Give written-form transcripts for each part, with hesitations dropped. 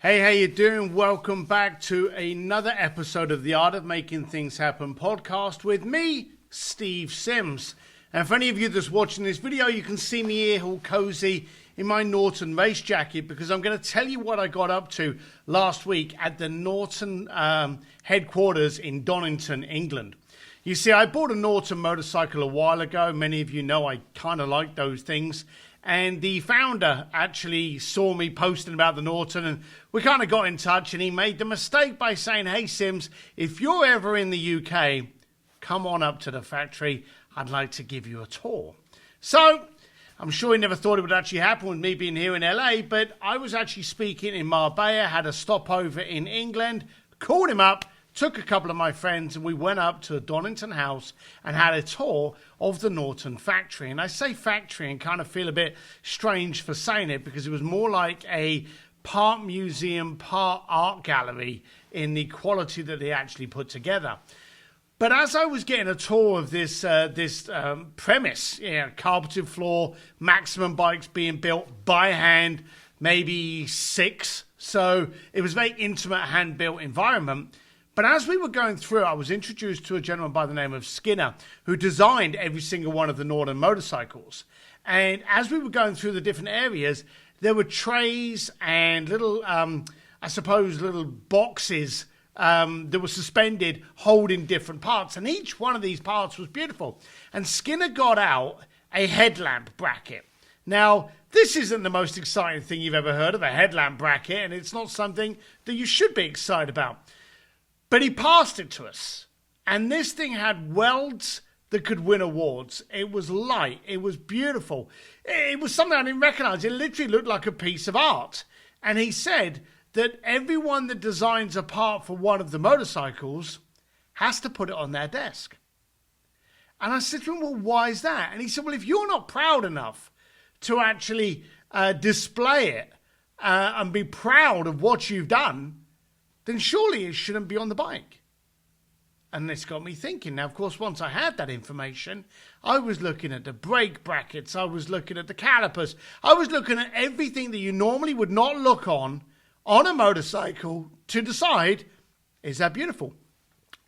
Hey, how you doing? Welcome back to another episode of the Art of Making Things Happen podcast with me, Steve Sims. And for any of you that's watching this video, you can see me here all cozy in my Norton race jacket because I'm going to tell you what I got up to last week at the Norton headquarters in Donnington, England. You see, I bought a Norton motorcycle a while ago. Many of you know I kind of like those things. And the founder actually saw me posting about the Norton and we kind of got in touch, and he made the mistake by saying, hey Sims, if you're ever in the UK, come on up to the factory. I'd like to give you a tour. So I'm sure he never thought it would actually happen with me being here in LA, but I was actually speaking in Marbella, had a stopover in England, called him up, took a couple of my friends, and we went up to the Donnington house and had a tour of the Norton Factory. And I say factory and kind of feel a bit strange for saying it because it was more like a part museum, part art gallery in the quality that they actually put together. But as I was getting a tour of this premise, carpeted floor, maximum bikes being built by hand, maybe 6. So it was a very intimate hand-built environment. But as we were going through, I was introduced to a gentleman by the name of Skinner, who designed every single one of the Norton motorcycles. And as we were going through the different areas, there were trays and little, little boxes that were suspended holding different parts. And each one of these parts was beautiful. And Skinner got out a headlamp bracket. Now, this isn't the most exciting thing you've ever heard of, a headlamp bracket, and it's not something that you should be excited about. But he passed it to us, and this thing had welds that could win awards. It was light. It was beautiful. It was something I didn't recognize. It literally looked like a piece of art. And he said that everyone that designs a part for one of the motorcycles has to put it on their desk. And I said to him, well, why is that? And he said, well, if you're not proud enough to actually display it and be proud of what you've done, then surely it shouldn't be on the bike. And this got me thinking. Now, of course, once I had that information, I was looking at the brake brackets, I was looking at the calipers, I was looking at everything that you normally would not look on a motorcycle to decide, is that beautiful?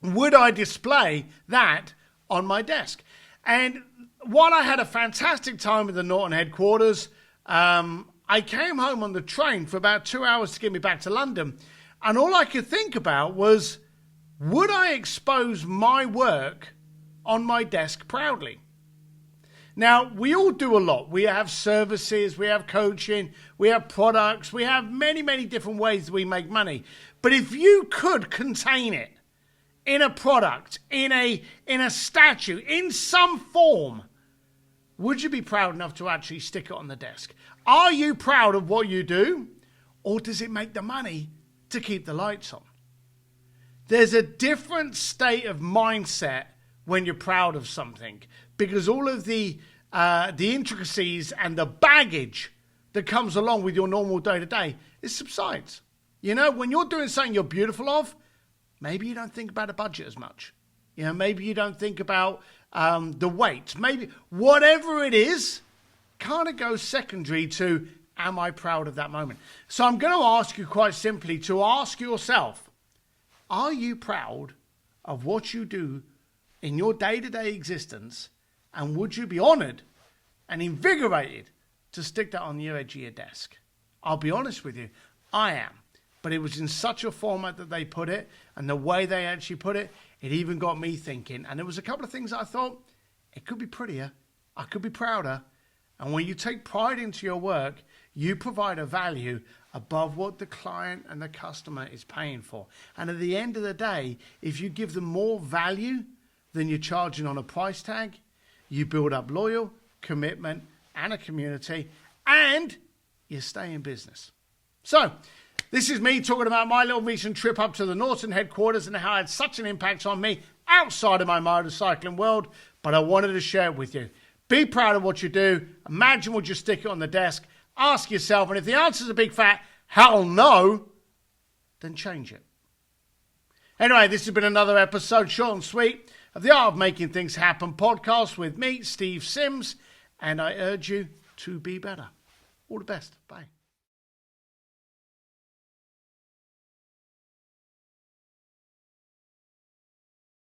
Would I display that on my desk? And while I had a fantastic time at the Norton headquarters, I came home on the train for about 2 hours to get me back to London. And all I could think about was, would I expose my work on my desk proudly? Now, we all do a lot. We have services, we have coaching, we have products, we have many, many different ways that we make money. But if you could contain it in a product, in a statue, in some form, would you be proud enough to actually stick it on the desk? Are you proud of what you do, or does it make the money to keep the lights on? There's a different state of mindset when you're proud of something, because all of the intricacies and the baggage that comes along with your normal day-to-day, it subsides. You know, when you're doing something you're beautiful of, maybe you don't think about a budget as much. You know, maybe you don't think about the weight. Maybe whatever it is kind of goes secondary to, am I proud of that moment? So I'm going to ask you quite simply to ask yourself, are you proud of what you do in your day-to-day existence? And would you be honored and invigorated to stick that on the edge of your desk? I'll be honest with you, I am. But it was in such a format that they put it, and the way they actually put it, it even got me thinking. And there was a couple of things I thought, it could be prettier, I could be prouder. And when you take pride into your work, you provide a value above what the client and the customer is paying for. And at the end of the day, if you give them more value than you're charging on a price tag, you build up loyal commitment and a community, and you stay in business. So this is me talking about my little recent trip up to the Norton headquarters and how it had such an impact on me outside of my motorcycling world, but I wanted to share it with you. Be proud of what you do. Imagine would you stick it on the desk. Ask yourself, and if the answer is a big fat hell no, then change it. Anyway, this has been another episode, short and sweet, of the Art of Making Things Happen podcast with me, Steve Sims, and I urge you to be better. All the best. Bye.